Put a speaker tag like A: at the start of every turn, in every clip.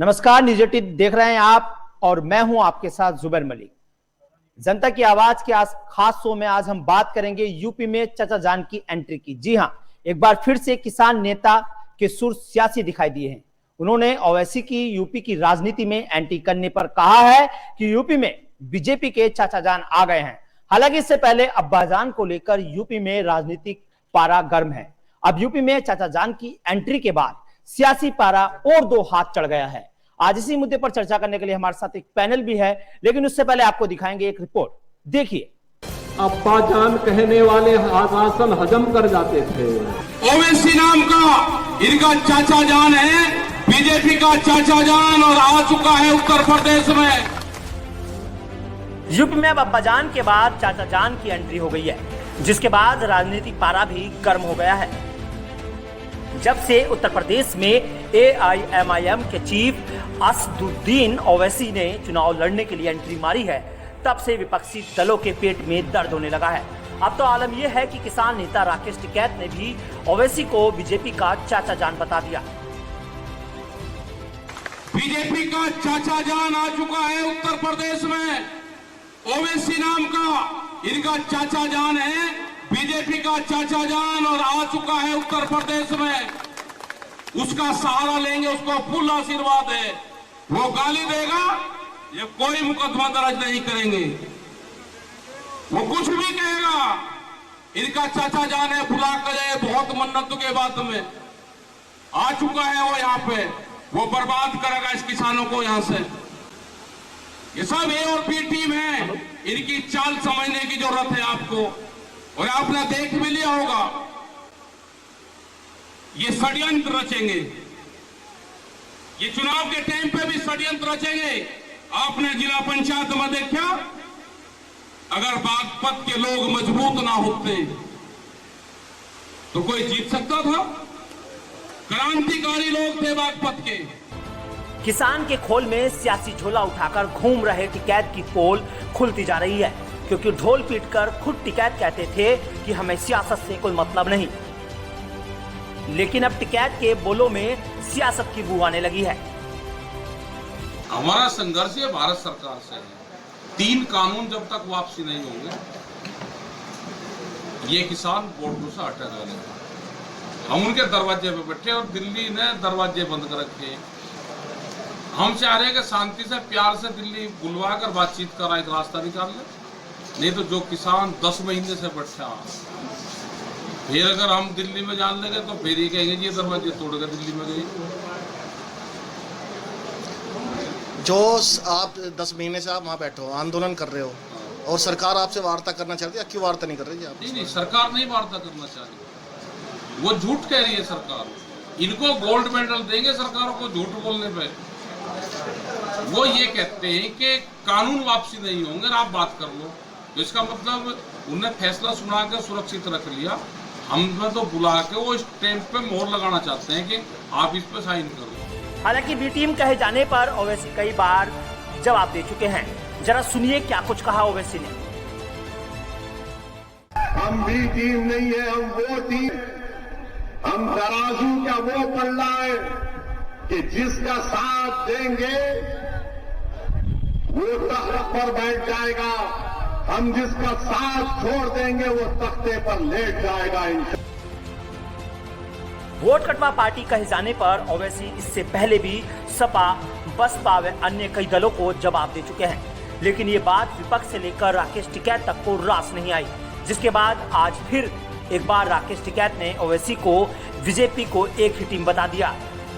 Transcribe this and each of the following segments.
A: नमस्कार, न्यूज 18 देख रहे हैं आप और मैं हूं आपके साथ जुबैर मलिक। जनता की आवाज के आज खास शो में आज हम बात करेंगे यूपी में चाचा जान की एंट्री की। जी हां, एक बार फिर से किसान नेता के सुर सियासी दिखाई दिए हैं। उन्होंने ओवैसी की यूपी की राजनीति में एंट्री करने पर कहा है कि यूपी में बीजेपी के चाचा जान आ गए हैं। हालांकि इससे पहले अब्बाजान को लेकर यूपी में राजनीतिक पारा गर्म है। अब यूपी में चाचा जान की एंट्री के बाद सियासी पारा और दो हाथ चढ़ गया है। आज इसी मुद्दे पर चर्चा करने के लिए हमारे साथ एक पैनल भी है, लेकिन उससे पहले आपको दिखाएंगे एक रिपोर्ट, देखिए।
B: अब्बाजान कहने वाले आसन हजम कर जाते थे।
C: ओवैसी नाम का इनका चाचा जान है, बीजेपी का चाचा जान, और आ चुका है उत्तर प्रदेश में।
A: यूपी में अब अब्बाजान के बाद चाचा जान की एंट्री हो गई है, जिसके बाद राजनीतिक पारा भी गर्म हो गया है। जब से उत्तर प्रदेश में एआईएमआईएम के चीफ असदुद्दीन ओवैसी ने चुनाव लड़ने के लिए एंट्री मारी है, तब से विपक्षी दलों के पेट में दर्द होने लगा है। अब तो आलम यह है कि किसान नेता राकेश टिकैत ने भी ओवैसी को बीजेपी का चाचा जान बता दिया।
C: बीजेपी का चाचा जान आ चुका है उत्तर प्रदेश में। ओवैसी नाम का इनका चाचा जान है, बीजेपी का चाचा जान, और आ चुका है उत्तर प्रदेश में। उसका सहारा लेंगे, उसको फुल आशीर्वाद है। वो गाली देगा, ये कोई मुकदमा दर्ज नहीं करेंगे। वो कुछ भी कहेगा, इनका चाचा जान है, बुला करे बहुत मन्नतों के बाद में आ चुका है वो यहाँ पे। वो बर्बाद करेगा इस किसानों को यहाँ से। ये सब ए और बी टीम है, इनकी चाल समझने की जरूरत है आपको। और आपने देख भी लिया होगा, ये षड्यंत्र रचेंगे, ये चुनाव के टाइम पे भी षड्यंत्र रचेंगे। आपने जिला पंचायत में देखा, अगर बागपत के लोग मजबूत ना होते तो कोई जीत सकता था? क्रांतिकारी लोग थे बागपत के।
A: किसान के खोल में सियासी झोला उठाकर घूम रहे टिकैत की पोल खुलती जा रही है, क्योंकि ढोल पीटकर खुद टिकैत कहते थे कि हमें सियासत से कोई मतलब नहीं। लेकिन अब टिकैत के बोलों में सियासत की बू आने लगी है।
D: हमारा संघर्ष ये भारत सरकार से है। 3 कानून जब तक वापसी नहीं होंगे, ये किसान बॉर्डर से हटेगा नहीं। हम उनके दरवाजे पे बैठे और दिल्ली ने दरवाजे बंद कर रखे। हम चाह रहे हैं कि शांति से, प्यार से दिल्ली बुलवा कर बातचीत करा, एक रास्ता निकाल ले। नहीं तो जो किसान 10 महीने से बैठा, फिर अगर हम दिल्ली में जान लेंगे तो फिर ये कहेंगे ये दरवाजे तोड़कर दिल्ली में गए।
E: जो आप 10 महीने से आप वहाँ बैठे हो, आंदोलन कर रहे हो, और सरकार आपसे वार्ता करना चाहती है, क्यों वार्ता नहीं कर रही है? आप
D: नहीं, सरकार नहीं वार्ता करना चाह रही, वो झूठ कह रही है सरकार। इनको गोल्ड मेडल देंगे सरकारों को झूठ बोलने पे। वो ये कहते हैं कि कानून वापसी नहीं होंगे, आप बात कर लो। तो इसका मतलब उन्हें फैसला सुना के सुरक्षित रख लिया। हमें तो बुला के वो स्टैंप पे मोहर लगाना चाहते हैं कि आप इस पे साइन करो।
A: हालांकि बी टीम कहे जाने पर ओवैसी कई बार जवाब दे चुके हैं। जरा सुनिए क्या कुछ कहा ओवैसी ने।
F: हम बी टीम नहीं है, हम वो टीम, हम तराजू का वो पल्ला है कि जिसका साथ देंगे वो तख्त पर बैठ जाएगा, हम जिसका साथ छोड़ देंगे वो तख्ते पर लेट जाएगा।
A: वोट कटवा पार्टी कहे जाने पर ओवैसी इससे पहले भी सपा, बसपा व अन्य कई दलों को जवाब दे चुके हैं, लेकिन ये बात विपक्ष से लेकर राकेश टिकैत तक को रास नहीं आई। जिसके बाद आज फिर एक बार राकेश टिकैत ने ओवैसी को बीजेपी को एक ही टीम बता दिया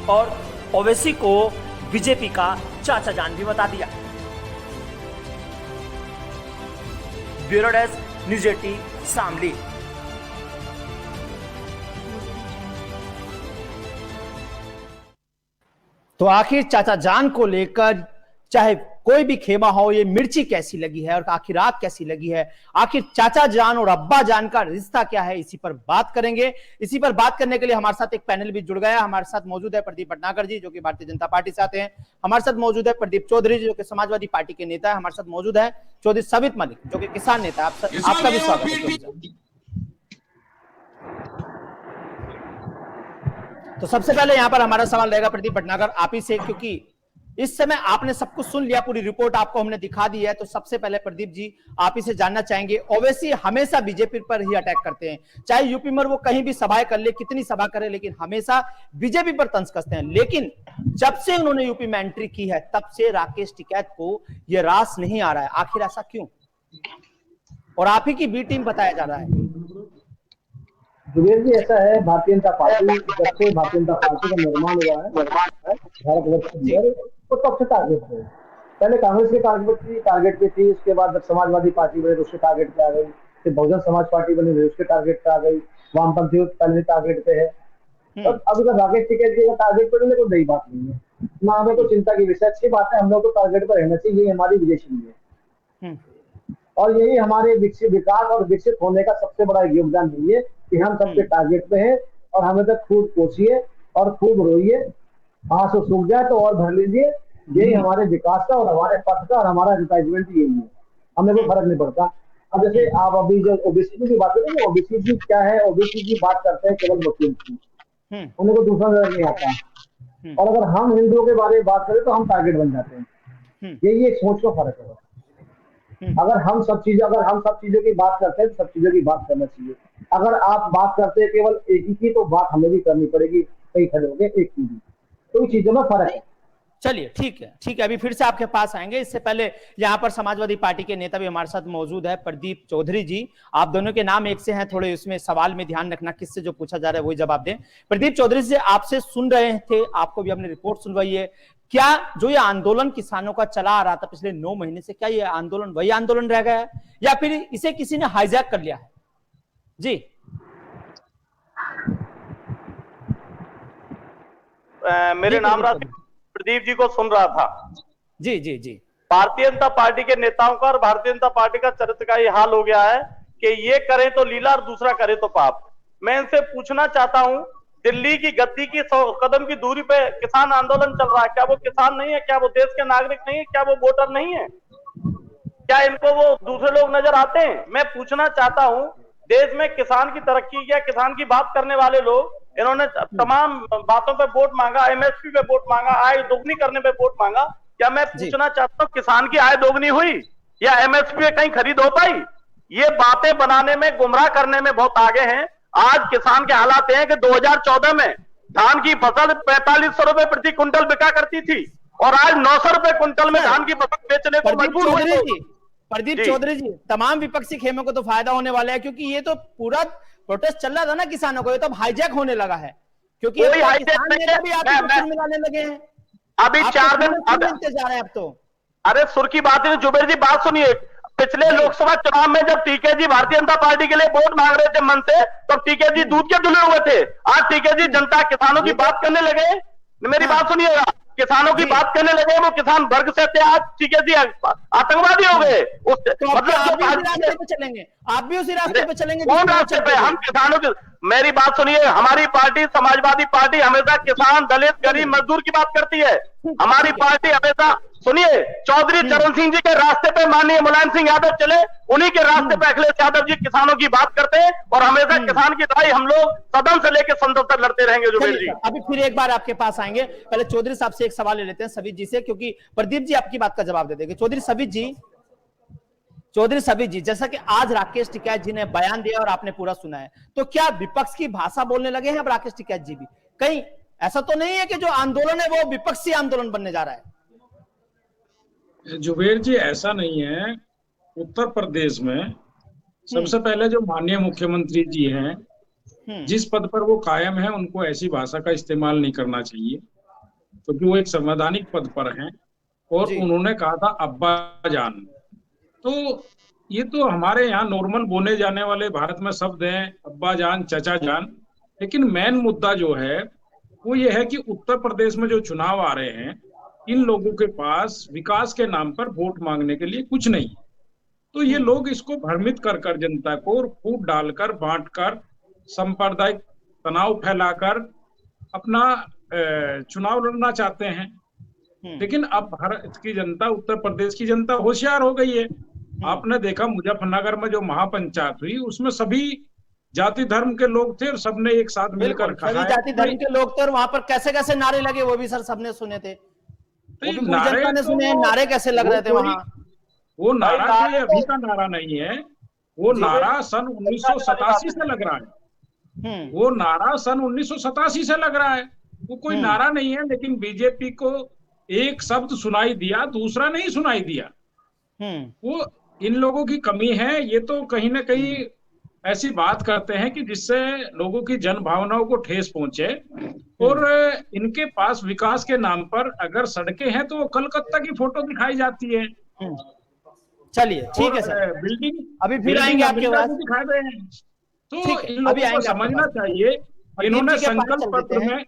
A: और ओवैसी को बीजेपी का चाचा जान भी बता दिया। Bureau desk, news 18 Shamli. तो आखिर चाचा जान को लेकर चाहे कोई भी खेमा हो, ये मिर्ची कैसी लगी है और आखिर आग कैसी लगी है, आखिर चाचा जान और अब्बा जान का रिश्ता क्या है, इसी पर बात करेंगे। इसी पर बात करने के लिए हमारे साथ एक पैनल भी जुड़ गया। हमारे साथ मौजूद है प्रदीप भटनागर जी, जो कि भारतीय जनता पार्टी से आते हैं। हमारे साथ मौजूद है प्रदीप चौधरी जी, जो कि समाजवादी पार्टी के नेता है। हमारे साथ मौजूद है चौधरी साबित मलिक, जो कि किसान नेता है। आपका भी स्वागत है। तो सबसे पहले यहाँ पर हमारा सवाल रहेगा प्रदीप भटनागर आप ही से, क्योंकि इस समय आपने सब कुछ सुन लिया, पूरी रिपोर्ट आपको हमने दिखा दी है। तो सबसे पहले प्रदीप जी आप इसे जानना चाहेंगे, ओवैसी हमेशा बीजेपी पर ही अटैक करते हैं, चाहे यूपी में वो कहीं भी सभाएं कर ले, कितनी सभा करे, लेकिन हमेशा बीजेपी पर तंज कसते हैं। लेकिन जब से उन्होंने यूपी में एंट्री की है तब से राकेश टिकैत को यह रास नहीं आ रहा है, आखिर ऐसा क्यों? और आप ही की बी टीम बताया जा रहा है।
G: जुबेर जी, ऐसा है, भारतीय जनता पार्टी, जब से भारतीय जनता पार्टी का निर्माण हुआ है भारतवर्ष के अंदर, तो तब से टारगेट है। पहले कांग्रेस के टारगेट पे थी, उसके बाद जब समाजवादी पार्टी बने तो उसके टारगेट पे आ गई, फिर बहुजन समाज पार्टी बनी तो उसके टारगेट पे आ गई, वामपंथी पहले टारगेट पे है। और अब अगर राकेश टिकैत जी का टारगेट पे नहीं, कोई नई बात नहीं है ना, हमें तो चिंता की विषय। अच्छी बात है, हम लोग को टारगेट पर रहना चाहिए, ये हमारी विदेशी है और यही हमारे विकास और विकसित होने का सबसे बड़ा योगदान है कि हम सबके टारगेट पे हैं और हमें तो खूब कोसिए और खूब रोइए, आंसू सूख जाए तो और भर लीजिए। यही हमारे विकास का और हमारे पथ का और हमारा एडवर्टाइजमेंट यही है, हमें कोई फर्क नहीं पड़ता। अब जैसे आप अभी जो ओबीसी की बात करें, ओबीसी की क्या है, ओबीसी की बात करते हैं केवल मुस्लिम की, उन्हें को दूसरा नजर नहीं आता। और अगर हम हिंदुओं के बारे में बात करें तो हम टारगेट बन जाते हैं। यही एक सोच का फर्क है। अगर हम सब चीजों की बात करते हैं तो सब चीजों की बात करना चाहिए। अगर आप बात करते हैं केवल एक ही की, तो बात हमें भी करनी पड़ेगी, कई खड़े हो गए एक की भी, तो चीजों में फर्क है।
A: चलिए ठीक है, अभी फिर से आपके पास आएंगे। इससे पहले यहाँ पर समाजवादी पार्टी के नेता भी हमारे साथ मौजूद है, प्रदीप चौधरी जी। आप दोनों के नाम एक से हैं, थोड़े उसमें सवाल में ध्यान रखना, किससे जो पूछा जा रहा है वही जवाब दें। प्रदीप चौधरी से आपसे सुन रहे थे, आपको भी हमने रिपोर्ट सुनवाई है, क्या जो ये आंदोलन किसानों का चला आ रहा था पिछले 9 महीने से, क्या ये आंदोलन वही आंदोलन रह गया है या फिर इसे किसी ने हाईजैक कर लिया है? जी
H: मेरे नाम प्रदीप जी को सुन रहा था।
A: जी जी जी,
H: भारतीय जनता पार्टी के नेताओं का और भारतीय जनता पार्टी का चरित्र का ये हाल हो गया है कि ये करे तो लीला और दूसरा करे तो पाप। मैं इनसे पूछना चाहता हूं, दिल्ली की गद्दी की 100 कदम की दूरी पे किसान आंदोलन चल रहा है, क्या वो किसान नहीं है? क्या वो देश के नागरिक नहीं है? क्या वो वोटर नहीं है? क्या इनको वो दूसरे लोग नजर आते हैं? मैं पूछना चाहता हूं, देश में किसान की तरक्की या किसान की बात करने वाले लोग, इन्होंने तमाम बातों पे वोट मांगा, एमएसपी पे वोट मांगा, आय दोगुनी करने पे वोट मांगा। क्या मैं पूछना चाहता हूँ, किसान की आय दोगुनी हुई या एमएसपी कहीं खरीद हो पाई? ये बातें बनाने में, गुमराह करने में बहुत आगे हैं। आज किसान के हालात हैं कि 2014 में धान की फसल 4500 रुपए प्रति क्विंटल बिका करती थी और आज 900 रुपए क्विंटल में धान की फसल बेचने को मजबूर हुए।
A: प्रदीप चौधरी जी, तमाम विपक्षी खेमों को तो फायदा होने वाला है, क्योंकि ये तो पूरा प्रोटेस्ट चल रहा था ना किसानों को, ये तो हाईजैक होने लगा है, क्योंकि
H: कोई हाईजैक नहीं है,
A: मिलाने लगे हैं
H: अभी 4 दिन
A: जा रहे हैं अब तो।
H: अरे सुर की बात है जुबेर जी, बात सुनिए। पिछले लोकसभा चुनाव में जब टीके जी भारतीय जनता पार्टी के लिए वोट मांग रहे थे मन से, तब टीके जी दूध के धुले हुए थे। आज टीके जी जनता किसानों की बात करने लगे। मेरी बात सुनिएगा, किसानों की बात करने लगे, वो किसान वर्ग से थे, आज टीके जी आतंकवादी हो गए।
A: मतलब चलेंगे, आप भी उसी रास्ते पे चलेंगे?
H: कौन रास्ते पे? हम किसानों की, मेरी बात सुनिए, हमारी पार्टी समाजवादी पार्टी हमेशा किसान, दलित, गरीब, मजदूर की बात करती है। हमारी पार्टी हमेशा, सुनिए, चौधरी चरण सिंह जी के रास्ते पे माननीय मुलायम सिंह यादव चले, उन्हीं के रास्ते पे अखिलेश यादव जी किसानों की बात करते हैं और हमेशा किसान की लड़ाई हम लोग सदन से लेकर संसद तक लड़ते रहेंगे। जुबेर जी,
A: अभी फिर एक बार आपके पास आएंगे, पहले चौधरी साहब से एक सवाल ले लेते हैं, सभी जी से, क्योंकि प्रदीप जी आपकी बात का जवाब दे देंगे। चौधरी सभी जी, जैसा कि आज राकेश टिकैत जी ने बयान दिया और आपने पूरा सुना है, तो क्या विपक्ष की भाषा बोलने लगे हैं अब राकेश टिकैत जी भी? कहीं ऐसा तो नहीं है कि जो आंदोलन है वो विपक्षी आंदोलन बनने जा रहा है?
I: जुबेर जी, ऐसा नहीं है। उत्तर प्रदेश में सबसे पहले जो माननीय मुख्यमंत्री जी हैं, जिस पद पर वो कायम है, उनको ऐसी भाषा का इस्तेमाल नहीं करना चाहिए, क्योंकि वो एक संवैधानिक पद पर हैं और उन्होंने कहा था अब्बा जान। तो ये तो हमारे यहाँ नॉर्मल बोले जाने वाले भारत में शब्द हैं, अब्बा जान, चचा जान। लेकिन मेन मुद्दा जो है वो ये है कि उत्तर प्रदेश में जो चुनाव आ रहे हैं, इन लोगों के पास विकास के नाम पर वोट मांगने के लिए कुछ नहीं है। तो ये लोग इसको भ्रमित कर जनता को फूट डालकर, बांटकर, सांप्रदायिक तनाव फैलाकर अपना चुनाव लड़ना चाहते हैं। लेकिन अब भारत की जनता, उत्तर प्रदेश की जनता होशियार हो गई है। आपने देखा मुजफ्फरनगर में जो महापंचायत हुई, उसमें सभी जाति धर्म के लोग थे और सबने एक साथ मिलकर
A: सभी जाति धर्म के लोग थे और वहां पर कैसे कैसे नारे लगे वो भी सर सबने सुने थे। वो भी पूरी जनता ने सुने, नारे कैसे लग रहे थे वहां?
I: वो नारा कोई अभी का नारा नहीं है, वो नारा सन 1987 से लग रहा है। वो नारा सन 1987 से लग रहा है, वो कोई नारा नहीं है। लेकिन बीजेपी को एक शब्द सुनाई दिया, दूसरा नहीं सुनाई दिया। वो इन लोगों की कमी है। ये तो कहीं ना कहीं ऐसी बात करते हैं कि जिससे लोगों की जन भावनाओं को ठेस पहुंचे। और इनके पास विकास के नाम पर अगर सड़कें हैं तो वो कलकत्ता की फोटो दिखाई जाती है।
A: चलिए ठीक है सर,
I: बिल्डिंग
A: अभी फिर आएंगे आपके पास,
I: दिखाए गए हैं। तो
A: ठीक है,
I: इन
A: अभी
I: लोगों को
A: आएंगे
I: समझना
A: आपके
I: चाहिए, इन्होंने
A: जी के पास
I: संकल्प
A: चल
I: पत्र
A: देते हैं।
I: में,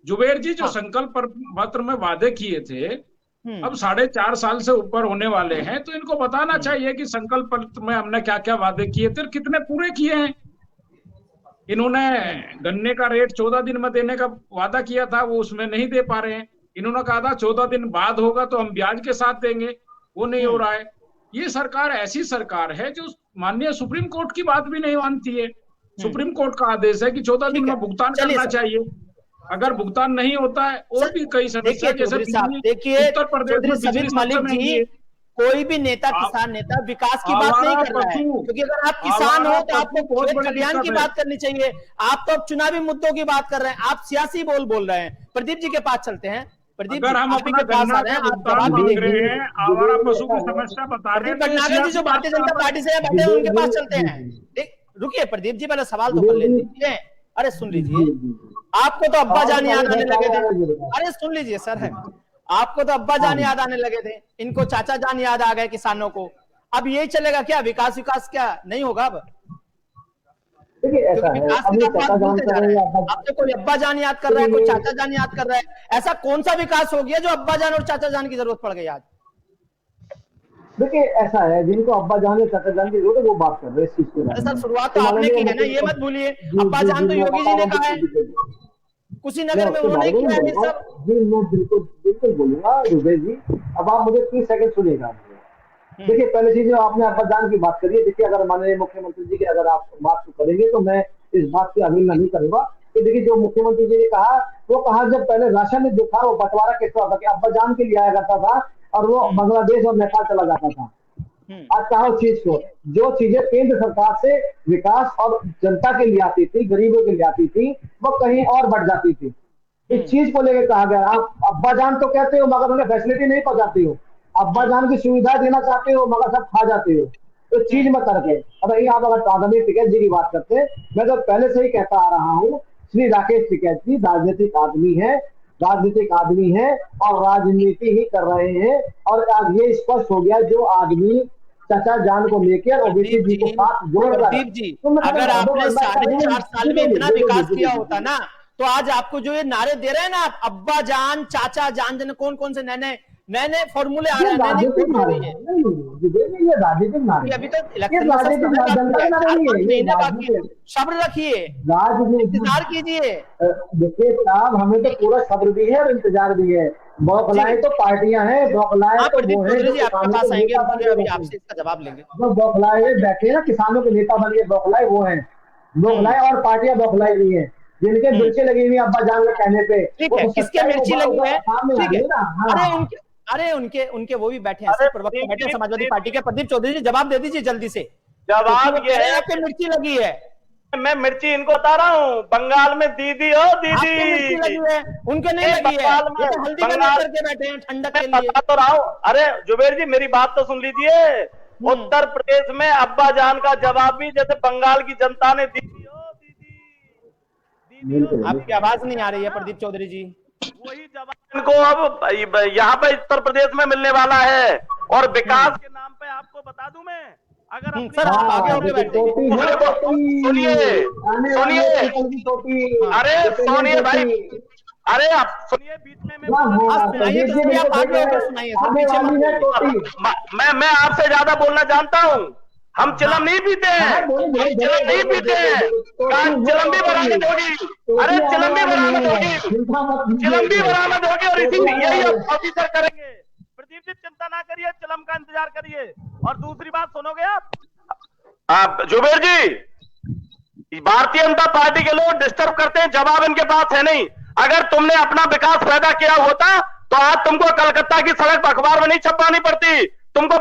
I: जुबेर जी जो
A: हाँ।
I: संकल्प पत्र में वादे किए थे, अब 4.5 साल से ऊपर होने वाले हैं, तो इनको बताना चाहिए कि संकल्प पत्र में हमने क्या क्या वादे किए थे और कितने पूरे किए हैं। इन्होंने गन्ने का रेट 14 दिन में देने का वादा किया था, वो उसमें नहीं दे पा रहे हैं। इन्होंने कहा था 14 दिन बाद होगा तो हम ब्याज के साथ देंगे, वो नहीं हो रहा है। ये सरकार ऐसी सरकार है जो माननीय सुप्रीम कोर्ट की बात भी नहीं मानती है। सुप्रीम कोर्ट का आदेश है कि 14 दिन में भुगतान करना चाहिए। अगर भुगतान नहीं होता है, और भी कई समस्या जैसे
A: देखिए
I: उत्तर प्रदेश में
A: सबित मलिक जी, कोई भी नेता, किसान नेता विकास की बात नहीं कर रहा है, क्योंकि अगर आप किसान हो तो आपको खेत खलिहान की बात करनी चाहिए। आप तो अब चुनावी मुद्दों की बात कर रहे हैं, आप सियासी बोल रहे हैं। प्रदीप जी के पास चलते हैं। प्रदीप
I: अगर हम अपने पास आ रहे हैं, आप जवाब मांग रहे हैं, आवारा पशु की समस्या बता रहे हैं,
A: भटनागर जी जो भारतीय जनता पार्टी से बैठे हैं उनके पास चलते हैं। रुकिए प्रदीप जी, पहले सवाल तो कर लीजिए। अरे सुन लीजिए, आपको तो अब्बा जान याद आने लगे थे। अरे सुन लीजिए सर, है आपको तो अब्बा जान याद आने लगे थे, इनको चाचा जान याद आ गए किसानों को। अब यही चलेगा क्या? विकास क्या नहीं होगा अब?
G: देखिए ऐसा है,
A: अब तो कोई अब्बा जान याद कर रहा है, कोई चाचा जान याद कर रहा है। ऐसा कौन सा विकास हो गया जो अब्बा जान और चाचा जान की जरूरत पड़ गई आज?
G: देखिए ऐसा है, जिनको अब्बा जान या चाचा जान की जरूरत है वो बात कर रहे हैं इस चीज के बारे में।
A: सर शुरुआत तो आपने की है ना, ये मत भूलिए। अब्बा जान तो योगी जी ने कहा है, कुशीनगर में उन्होंने किया है सब।
G: जी मैं बिल्कुल बोलूंगा जुबेर जी। अब आप मुझे 30 सेकंड सुनिएगा। देखिए पहले चीज आपने अब्बा जान की बात करी है। देखिए अगर माननीय मुख्यमंत्री जी की अगर आप बात करेंगे तो मैं इस बात की अवहेलना नहीं करूंगा कि देखिए जो मुख्यमंत्री जी ने कहा, वो कहा जब पहले राशन में देखा वो बंटवारा कैसे होता कि अब्बा जान के लिए आया करता था और वो बांग्लादेश और नेपाल चला जाता था। आज कहा उस चीज को, जो चीजें केंद्र सरकार से विकास और जनता के लिए आती थी, गरीबों के लिए आती थी, वो कहीं और बढ़ जाती थी। इस चीज को लेकर कहा गया, आप अब्बा जान तो कहते हो मगर उन्हें फैसिलिटी नहीं पहुंचाती हो। अब्बा जान की सुविधा देना चाहते हो मगर सब खा जाते हो। तो चीज में करके अब आप अगर आदरणीय टिकैत जी की बात करते हैं, मैं तो पहले से ही कहता आ रहा हूँ, श्री राकेश टिकैत जी राजनीतिक आदमी है और राजनीति ही कर रहे हैं। और आज ये स्पष्ट हो गया, जो आदमी चाचा जान को लेकर ओबीसी जी को साथ जोड़ रहा है।
A: जी अगर आपने 4.5 साल में इतना विकास किया होता ना, तो आज आपको जो ये नारे दे रहे हैं ना, अब्बा जान, चाचा जान, कौन से नए फॉर्मूले आ रहे हैं,
G: राजनीतिक नारे हैं। ये राजनीतिक नारे,
A: अभी तो इलेक्शन महीने बाकी है, सब्र रखिए, इंतजार कीजिए।
G: देखिए साहब, हमें तो पूरा सब्र भी है और इंतजार भी है। बौखलाए तो पार्टियां हैं, बौखलाए तो वो है जो
A: आपके पास आएंगे, अभी आपसे इसका जवाब लेंगे।
G: जो बौखलाए बैठे ना, किसानों के नेता बन के बौखलाए वो हैं, बौखलाए और पार्टियां बौखलाई हुई है, जिनके मिर्ची लगी हुई अब्बा जान के कहने पे।
A: ठीक है, किसके मिर्ची लगी है? ठीक है, अरे उनके वो भी बैठे हैं, प्रवक्ता बैठे हैं समाजवादी पार्टी के। प्रदीप चौधरी जी जवाब दे दीजिए जल्दी से।
H: जवाब ये है,
A: आपके मिर्ची लगी है।
H: मैं मिर्ची इनको बता रहा हूँ, बंगाल में दीदी हो दीदी
A: लगी है, उनके नहीं लगी है। हल्दी करके बैठे हैं ठंडक के लिए।
H: बता तो रहा हूँ। अरे जुबेर जी मेरी बात तो सुन लीजिए। उत्तर प्रदेश में अब्बा जान का जवाब भी जैसे बंगाल की जनता ने दीदी हो दीदी।
A: आपकी आवाज नहीं आ रही है प्रदीप चौधरी जी।
H: वही जवाब इनको अब यहाँ पे उत्तर प्रदेश में मिलने वाला है। और विकास के नाम पे आपको बता दूं मैं, अगर
A: सर आप आगे होके बैठे,
H: सुनिए अरे सुनिए भाई, अरे आप सुनिए, बीच में मैं आपसे ज्यादा बोलना जानता हूँ। हम चिलम नहीं पीते हैं, चिलम नहीं पीते हैं। चिलम भी बरामद होगी, अरे चिलम भी बरामद होगी, चिलम भी बरामद होगी और इसी यही ऑफिसर करेंगे। प्रदीप जी चिंता ना करिए, चिलम का इंतजार करिए। और दूसरी बात सुनोगे आप जुबेर जी, भारतीय जनता पार्टी के लोग डिस्टर्ब करते हैं, जवाब इनके पास है नहीं। अगर तुमने अपना विकास पैदा किया होता तो आज तुमको कलकत्ता की सड़क अखबार में नहीं छपवानी पड़ती, तुमको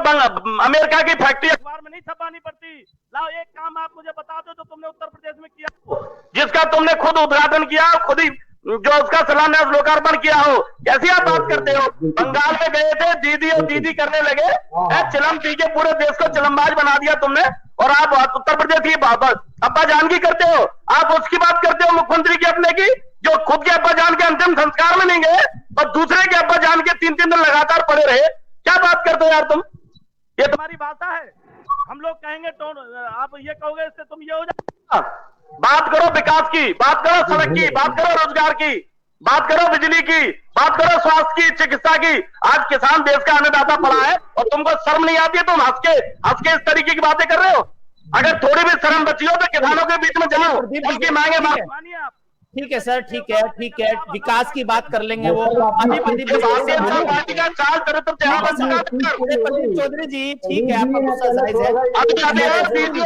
H: अमेरिका की फैक्ट्री अखबार में नहीं छपवानी पड़ती। लाओ एक काम आप मुझे बता दो जो तुमने उत्तर प्रदेश में किया हो, जिसका तुमने खुद उद्घाटन किया, खुद ही जो उसका शिलान्यास लोकार्पण किया हो। कैसी आप बात करते हो? बंगाल में गए थे, दीदी और दीदी करने लगे, चिलम पी के पूरे देश को चिलमबाज बना दिया तुमने, और आप उत्तर प्रदेश की अब्बा जान की करते हो। आप उसकी बात करते हो मुख्यमंत्री की अपने की, जो खुद के अब्बा जान के अंतिम संस्कार में नहीं गए और दूसरे के अब्बा जान के 3-3 दिन लगातार पड़े रहे। क्या बात करते हो यार तुम? ये तुम्हारी भाषा है? हम लोग कहेंगे तो आप ये कहोगे, इससे तुम ये हो जाएगा। बात करो विकास की, बात करो सड़क की, बात करो रोजगार की, बात करो बिजली की, बात करो स्वास्थ्य की, चिकित्सा की। आज किसान देश का अन्नदाता पड़ा है और तुमको शर्म नहीं आती है? तुम हंस के इस तरीके की बातें कर रहे हो। अगर थोड़ी भी शर्म बची हो तो किसानों के बीच में जमा उनकी मांगे मानिए आप।
A: ठीक है सर, ठीक है, ठीक है, विकास की बात कर लेंगे वो अभी। प्रदीप
H: पार्टी का चाल चरित्र
A: चौधरी जी, ठीक है, आपका गुस्सा जायज है।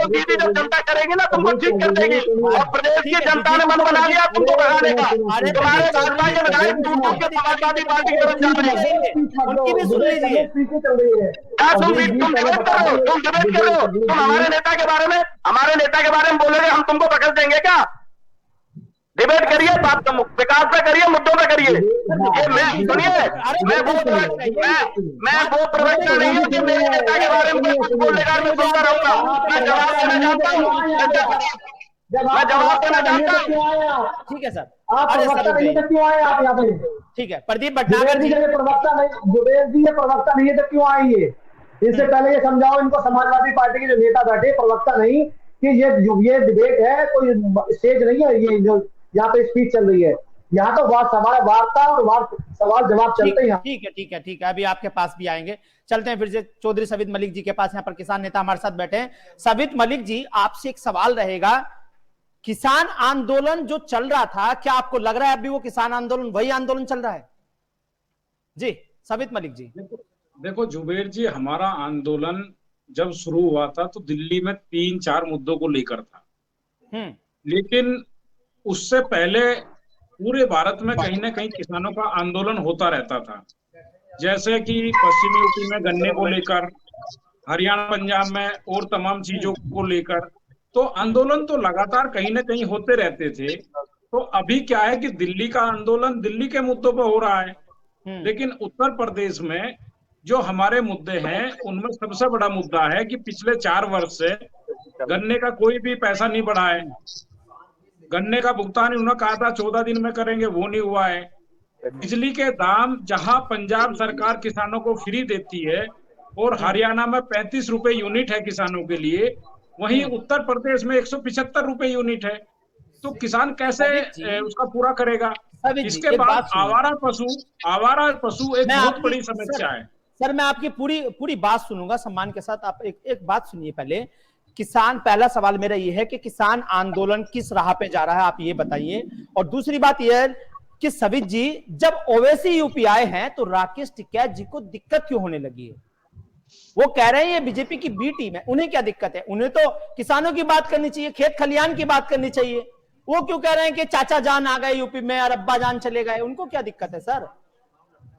H: दीदी जब जनता करेगी ना तुमको ठीक कर देगी, और प्रदेश की जनता ने मन बना लिया तुमको भगाने का। तुम्हारे भाजपा के विधायक समाजवादी पार्टी की तरफ जा रहे हैं,
A: उनकी भी सुन लीजिए।
H: तुम डिबेट कर रहे हो। तुम हमारे नेता के बारे में बोलोगे, हम तुमको बखस देंगे क्या? डिबेट करिए, बात विकास पे करिए, मुद्दों पे करिए। ये मैं सुनिए, मैं वो प्रवक्ता नहीं हूँ कि मेरे नेता के बारे में कुछ बोलने का मैं सुनता रहूंगा। मैं जवाब देना चाहता हूँ।
A: ठीक है सर,
G: आप प्रवक्ता नहीं तो क्यों आए आप यहाँ पे?
A: ठीक है, प्रदीप भटनागर जी
G: प्रवक्ता नहीं, जुबेर जी ये प्रवक्ता नहीं है तो क्यों आई है? इससे पहले ये समझाओ इनको, समाजवादी पार्टी के जो नेता बैठे, प्रवक्ता नहीं, कि ये डिबेट है, कोई स्टेज नहीं है ये जो यहाँ पे स्पीच चल रही है। यहाँ तो वार्ता और सवाल जवाब चलते हैं।
A: ठीक है, ठीक है, ठीक है, अभी आपके पास भी आएंगे। चलते हैं फिर से चौधरी सवित मलिक जी के पास। यहाँ पर किसान नेता हमारे साथ बैठे हैं। सवित मलिक जी, आपसे एक सवाल रहेगा, किसान आंदोलन जो चल रहा था, क्या आपको लग रहा है अभी वो किसान आंदोलन वही आंदोलन चल रहा है? जी सवित मलिक जी।
I: देखो जुबेर जी, हमारा आंदोलन जब शुरू हुआ था तो दिल्ली में 3-4 मुद्दों को लेकर था, लेकिन उससे पहले पूरे भारत में कहीं ना कहीं किसानों का आंदोलन होता रहता था। जैसे कि पश्चिमी यूपी में गन्ने को लेकर, हरियाणा पंजाब में और तमाम चीजों को लेकर, तो आंदोलन तो लगातार कहीं ना कहीं होते रहते थे। तो अभी क्या है कि दिल्ली का आंदोलन दिल्ली के मुद्दों पर हो रहा है, लेकिन उत्तर प्रदेश में जो हमारे मुद्दे हैं उनमें सबसे बड़ा मुद्दा है कि पिछले 4 वर्ष से गन्ने का कोई भी पैसा नहीं बढ़ा है। गन्ने का भुगतान उन्होंने कहा था 14 दिन में करेंगे, वो नहीं हुआ है। बिजली के दाम जहां पंजाब सरकार किसानों को फ्री देती है और हरियाणा में 35 रुपए यूनिट है किसानों के लिए, वहीं उत्तर प्रदेश में 175 रुपए यूनिट है। तो किसान कैसे उसका पूरा करेगा? इसके बाद आवारा पशु एक बहुत बड़ी समस्या है।
A: सर मैं आपकी पूरी बात सुनूंगा सम्मान के साथ। आप एक बात सुनिए पहले। किसान, पहला सवाल मेरा ये है कि किसान आंदोलन किस राह पे जा रहा है, आप ये बताइए। और दूसरी बात यह है कि सवित जी, जब ओवैसी यूपी आए हैं तो राकेश टिकैत जी को दिक्कत क्यों होने लगी है? वो कह रहे हैं ये बीजेपी की बी टीम है, उन्हें क्या दिक्कत है? उन्हें तो किसानों की बात करनी चाहिए, खेत खलियान की बात करनी चाहिए। वो क्यों कह रहे हैं कि चाचा जान आ गए यूपी में और अब्बा जान चले गए? उनको क्या दिक्कत है सर?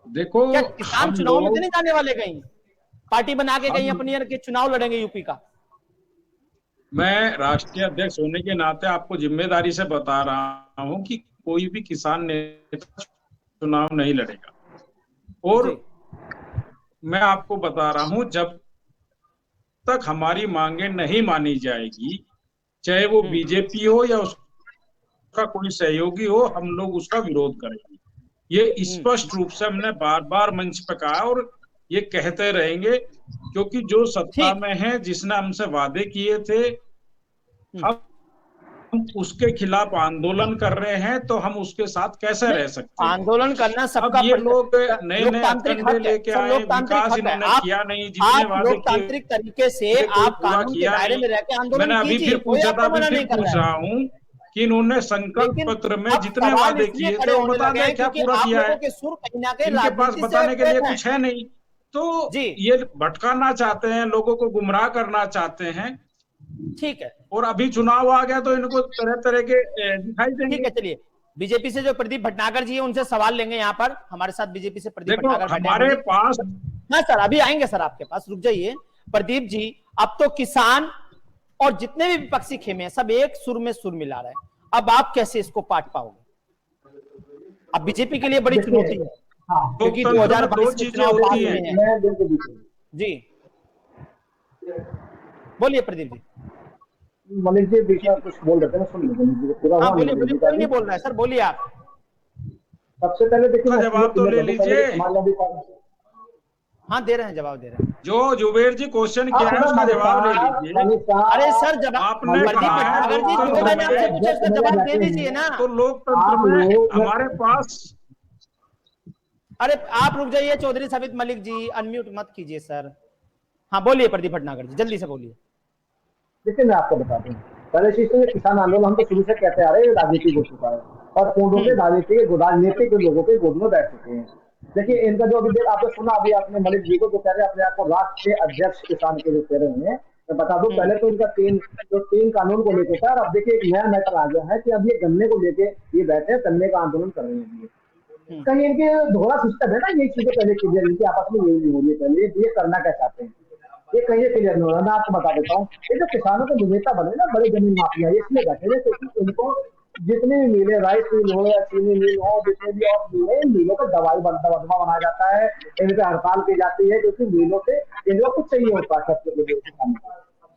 I: देखो,
A: क्या किसान चुनाव में तो नहीं जाने वाले? कहीं पार्टी बना के कहीं अपनी के चुनाव लड़ेंगे यूपी का?
I: मैं राष्ट्रीय अध्यक्ष होने के नाते आपको जिम्मेदारी से बता रहा हूं कि कोई भी किसान नेता चुनाव नहीं लड़ेगा। और मैं आपको बता रहा हूं, जब तक हमारी मांगे नहीं मानी जाएगी, चाहे वो बीजेपी हो या उसका कोई सहयोगी हो, हम लोग उसका विरोध करेंगे। ये स्पष्ट रूप से हमने बार बार मंच पर कहा और ये कहते रहेंगे, क्योंकि जो सत्ता में है, जिसने हमसे वादे किए थे, हम उसके खिलाफ आंदोलन कर रहे हैं, तो हम उसके साथ कैसे रह सकते हैं?
A: आंदोलन करना सबका,
I: ये लोग नए अजेंडे लेके आए, विकास इन्होंने किया नहीं, जितने वादे
A: लोकतांत्रिक तरीके से आप कानून के दायरे में रहकर आंदोलन कीजिए।
I: मैंने अभी फिर पूछा था, अभी फिर पूछ रहा हूँ कि इन्होंने संकल्प पत्र में जितने वादे किए थे वो बता दें क्या पूरा किया है? इनके पास बताने के लिए कुछ है नहीं, तो ये भटकाना चाहते हैं, लोगों को गुमराह करना चाहते हैं।
A: ठीक है,
I: और अभी चुनाव आ गया तो इनको तरह तरह के दिखाई देंगे।
A: ठीक है, चलिए बीजेपी से जो प्रदीप भटनागर जी है उनसे सवाल लेंगे यहाँ पर, हमारे साथ बीजेपी से प्रदीप
I: देखो
A: भटनागर बैठे हैं।
I: हमारे पास
A: हाँ सर, अभी आएंगे सर आपके पास, रुक जाइए। प्रदीप जी, अब तो किसान और जितने भी विपक्षी खेमे हैं सब एक सुर में सुर मिला रहे हैं, अब आप कैसे इसको पाट पाओगे? अब बीजेपी के लिए बड़ी चुनौती है, क्योंकि 2022 के चुनाव पास हुए हैं। जी बोलिए प्रदीप जी।
G: मलिक जी बीच में कुछ बोल रहे थे ना, सुन लीजिए पूरा।
A: हाँ बोलिए, कोई नहीं बोल रहा है सर, बोलिए आप।
G: सबसे पहले देखिए,
I: जवाब तो ले लीजिए।
A: हाँ दे रहे हैं, जवाब दे रहे हैं।
I: जो जुबेर जी क्वेश्चन किया है उसका जवाब ले लीजिए।
A: अरे सर जवाब
I: आपने
A: प्रदीप भटनागर जी, जो मैंने आपसे पूछा उसका जवाब दे दीजिए ना।
I: तो लोकतंत्र में हमारे पास,
A: अरे आप रुक जाइए चौधरी सबित मलिक जी, अनम्यूट मत कीजिए सर। हाँ बोलिए प्रदीप भटनागर जी, जल्दी से बोलिए।
G: देखिए मैं आपको बताता हूँ, पहले चीज तो ये किसान आंदोलन हम तो शुरू से कहते आ रहे हैं, राजनीति हो चुका है और पूर्ण रूप से राजनीति के लोगों के गोद में बैठ चुके हैं। देखिए इनका जो अभी आपने सुना, अभी आपने मलिक जी को जो कह रहे हैं अपने आप को राष्ट्रीय अध्यक्ष किसान के जो कह रहे हैं, मैं बता दूं पहले तो इनका तीन कानून को लेकर था। अब देखिए एक नया मैटर आ गया है कि अब ये गन्ने को लेके ये बैठे हैं, गन्ने का आंदोलन कर रहे हैं। कहीं इनके दोहरा सिस्टम है ना, ये चीजें पहले क्लियर, इनकी आपस में यही नहीं हो रही है। पहले ये करना क्या चाहते हैं ये कहीं क्लियर नहीं हो रहा। मैं आपको बता देता हूँ, ये जो किसानों के विजेता बने ना बड़े जमीन माफिया, ये इसलिए बैठे हैं क्योंकि इनको जितने भी मिले, राइस मिल हो या चीनी मिल हो, जितने भी और मिले, इन मिलों को दवाई दवा बनाया जाता है, इन पे हड़ताल की जाती है क्योंकि मिलों से इनको कुछ चाहिए होता है।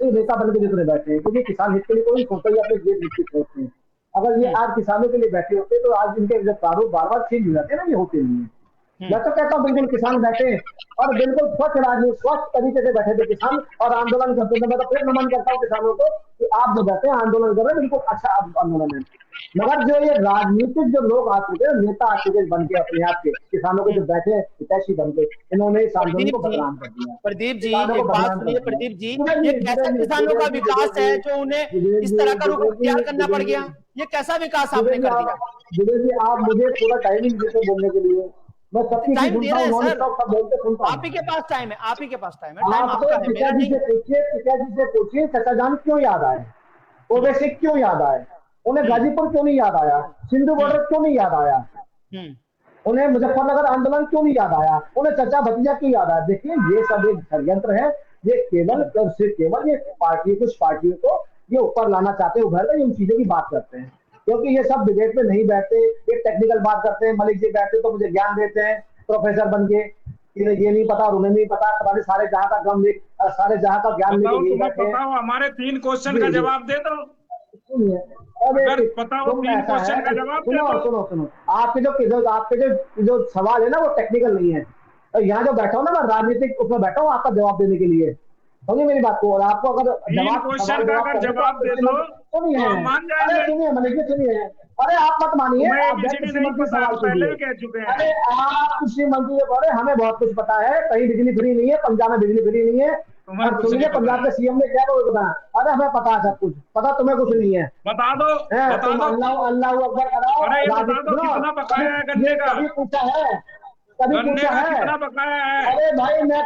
G: तो नेता बन के जितने बैठे हैं, क्योंकि किसान हित के लिए कोई सोचता ही अपने जेब विकसित होते हैं। अगर ये आज किसानों के लिए बैठे होते तो आज इनके जो प्रारूप बार बार चेंज हो जाते हैं ना, ये होते नहीं है। मैं तो कहता हूँ बिल्कुल किसान बैठे और बिल्कुल स्वच्छ राजनीति, स्वच्छ तरीके से बैठे थे किसान और आंदोलन करते थे। मैं तो फिर नमन करता हूँ किसानों को कि आप जो बैठे हैं आंदोलन कर रहे हैं, बिल्कुल अच्छा आंदोलन है। मगर जो ये राजनीतिक जो लोग आ चुके हैं, नेता आ चुके बन के अपने आप के, किसानों के जो बैठे हितैषी बन के, इन्होंने इस आंदोलन को बदनाम कर दिया।
A: प्रदीप जी एक बात सुनिए, प्रदीप जी ये कैसा किसानों का विकास है जो उन्हें इस तरह का रुख अख्तियार करना पड़ गया? ये कैसा विकास आपने कर दिया?
G: विजय जी आप मुझे पूरा टाइमिंग देते बोलने के लिए, मैं सबकी
A: टाइम दे रहे हैं सर,
G: बोलते सुनता हूं।
A: आप ही के पास टाइम है, आप ही के पास टाइम है, टाइम
G: आप
A: आपका है, मेरा नहीं।
G: पिताजी से पूछिए चाचा जान क्यों याद आए, ओवैसी क्यों याद आए, उन्हें गाजीपुर क्यों नहीं याद आया, सिंधु बॉर्डर क्यों नहीं याद आया, उन्हें मुजफ्फरनगर आंदोलन क्यों नहीं याद आया, उन्हें चाचा भतीजा क्यों याद आया? देखिए ये सब एक षड्यंत्र है, ये केवल ये पार्टी, कुछ पार्टियों को ये ऊपर लाना चाहते हैं, उभर इन चीजों की बात करते हैं, क्योंकि ये सब डिबेट में नहीं बैठते, ये टेक्निकल बात करते हैं। मलिक जी बैठते तो मुझे ज्ञान देते हैं प्रोफेसर बन के, ये नहीं पता और उन्हें नहीं पता, पता नहीं सारे जहां का गम, सारे जहां का ज्ञान लेके
I: बताओ हमारे 3 क्वेश्चन का जवाब दे दो।
G: अगर
I: पता हो 3 क्वेश्चन का जवाब दे दो।
G: सुनो आपके जो सवाल है ना वो टेक्निकल नहीं है। और यहाँ जो बैठा हूँ ना मैं राजनीतिक उसमें बैठा हूँ आपका जवाब देने के लिए, समझिए मेरी बात को। और आपको अगर
I: क्वेश्चन का अगर जवाब दे दो
G: सुनिए, सुनिए मलिक जी सुनिए, अरे आप मत मानिए, आप कृषि मंत्री सवाल कीजिए। अरे आप कृषि मंत्री बोले हमें बहुत कुछ पता है, कहीं बिजली फ्री नहीं है, पंजाब में बिजली फ्री नहीं है, सुनिए पंजाब के सीएम ने क्या बताया, अरे हमें पता है सब कुछ, पता तुम्हें कुछ नहीं है,
I: बता दो
G: अल्लाह अकबर कराओ। कभी पूछा है, कभी पूछा है? अरे भाई मैं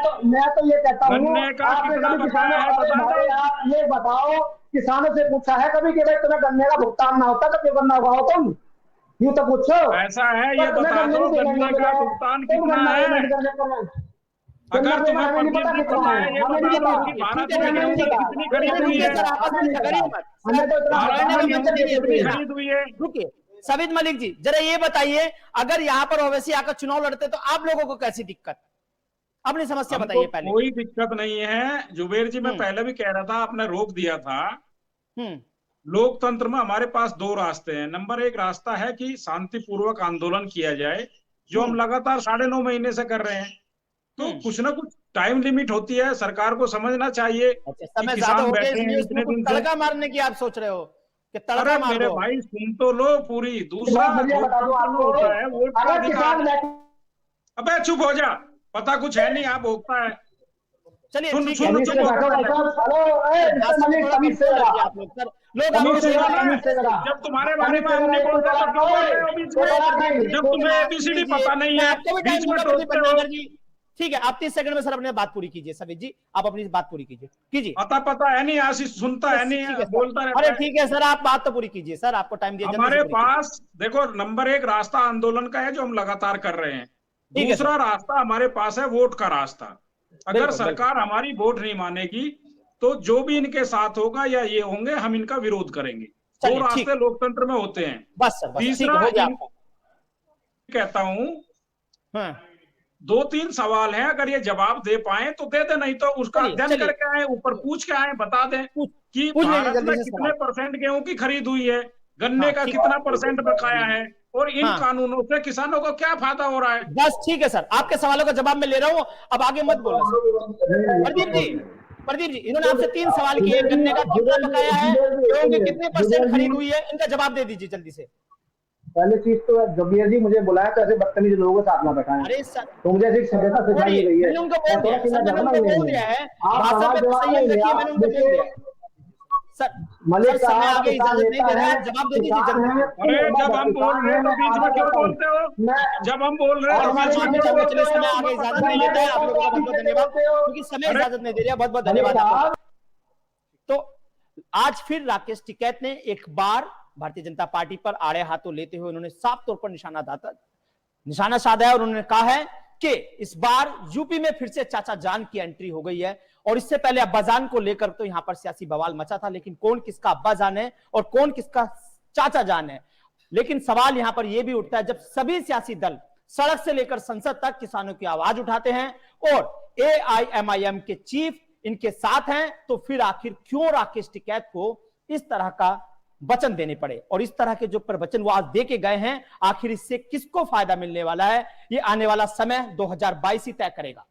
G: तो ये कहता हूँ, आपने कभी किसानों, भाई आप ये बताओ किसानों से पूछा है कभी कि भाई तुम्हें गन्ने का भुगतान ना होता तो क्यों करना होगा हो तुम? यूं तो पूछो।
I: ऐसा है, ये बता दो गन्ने का भुगतान कितना है? अगर तुम्हें पता है ये बता दो कि भारत में गेहूं कितनी खरीद हुई है।
A: रुकिए सबित मलिक जी, जरा ये बताइए, अगर यहाँ पर ओवैसी आकर चुनाव लड़ते तो आप लोगों को कैसी दिक्कत? अपनी समस्या बताइए पहले।
I: कोई दिक्कत नहीं है जुबेर जी, मैं पहले भी कह रहा था, आपने रोक दिया था। लोकतंत्र में हमारे पास 2 रास्ते हैं। नंबर 1 रास्ता है कि शांतिपूर्वक आंदोलन किया जाए, जो हम लगातार 9.5 महीने से कर रहे हैं। तो कुछ ना कुछ टाइम लिमिट होती है, सरकार को समझना चाहिए।
A: समय ज्यादा हो गया इसलिए इतने दिन तड़का मारने की आप सोच रहे हो कि तड़का मार
I: मेरे भाई सुन तो लो पूरी। दूसरा होता है वोट का अधिकार। अबे चुप हो जा, पता कुछ है नहीं, आप भोगता है।
A: चलिए
I: सुन
A: ठीक
I: सुन चुप हो। जब तुम्हारे बारे में हम नहीं बोलते तो जब तुम्हें ABCD पता नहीं है बीच में टोकते हो।
A: ठीक है, आप 30 सेकंड में सर अपनी बात पूरी कीजिए। सभी जी आप अपनी बात पूरी कीजिए।
I: अता पता है नहीं, आशीष सुनता है नहीं,
A: ठीक है सर।
I: बोलता रहता
A: अरे
I: है।
A: ठीक है सर, आप बात तो पूरी कीजिए सर, आपको टाइम दिया, जल्दी से
I: हमारे
A: पूरी कीजिए।
I: पास देखो, नंबर 1 रास्ता आंदोलन का है जो हम लगातार कर रहे हैं।
A: ठीक है
I: दूसरा रास्ता हमारे पास है वोट का रास्ता। अगर
A: बिल्कुल,
I: सरकार हमारी वोट नहीं मानेगी तो जो भी इनके साथ होगा या ये होंगे, हम इनका विरोध करेंगे।
A: चलिए,
I: दो
A: ठीक।
I: रास्ते लोकतंत्र में होते हैं।
A: बस सर, बस ठीक है,
I: तीसरा
A: हो गया आपका।
I: कहता हूं,
A: हाँ,
I: 2-3 सवाल हैं, अगर ये जवाब दे पाए तो दे दे, नहीं तो उसका
A: चलिए,
I: अध्ययन
A: चलिए।
I: करके आए, ऊपर पूछ के आए, बता दें कि
A: पूछ लीजिए
I: भारत
A: जल्दी
I: में
A: से
I: कितने
A: सवाल।
I: % गेहूं की खरीद हुई है, गन्ने
A: हाँ,
I: का
A: ठीक।
I: कितना % बकाया है, और इन
A: हाँ।
I: कानूनों से किसानों को क्या फायदा हो रहा है।
A: बस ठीक है सर, आपके सवालों का जवाब मैं ले रहा हूं, अब आगे मत बोलना सर। प्रदीप जी इन्होंने आपसे 3 सवाल किए, गन्ने का कितना बकाया है, गेहूं की कितने % खरीद हुई है, इनका जवाब दे दीजिए जल्दी से।
G: पहले चीज तो जुबेर जी मुझे बुलाया तो ऐसे बदतमीज लोगों के साथ ना बैठाएं।
A: अरे सर,
G: तो मुझे ऐसी सभ्यता सिखाई गई है।
A: मैंने उनको बोल दिया सर, मैंने उनको बोल दिया है, भाषा में तो संयम रखिए, मैंने उनको बोल दिया है। सर
G: मलिक
A: सर, समय आगे
G: साहब
A: इजाजत नहीं दे रहा है,
G: किसान
A: जवाब दे दीजिए जल्दी।
I: अरे जब हम बोल रहे हैं तो बीच में क्यों बोलते हो? जब हम बोल रहे हैं तो बीच में क्यों बोलते हो?
A: समय आगे इजाजत नहीं लेता है, आप लोगों का बहुत बहुत धन्यवाद, क्योंकि समय इजाजत नहीं दे रहा है। बहुत बहुत धन्यवाद आपका। तो आज फिर राकेश टिकैत ने एक बार भारतीय जनता पार्टी पर आड़े हाथों लेते हुए उन्होंने साफ तौर पर निशाना साधा है और उन्होंने कहा है कि इस बार यूपी में फिर से चाचा जान की एंट्री हो गई है। और इससे पहले अब्बाजान को लेकर तो यहां पर सियासी बवाल मचा था, लेकिन कौन किसका अब्बाजान है और कौन किसका चाचा जान है। लेकिन सवाल यहां पर यह भी उठता है, जब सभी सियासी दल सड़क से लेकर संसद तक किसानों की आवाज उठाते हैं और AIMIM के चीफ इनके साथ हैं, तो फिर आखिर क्यों राकेश टिकैत को इस तरह का वचन देने पड़े, और इस तरह के जो प्रवचन वो आज दे के गए हैं, आखिर इससे किसको फायदा मिलने वाला है, ये आने वाला समय 2022 ही तय करेगा।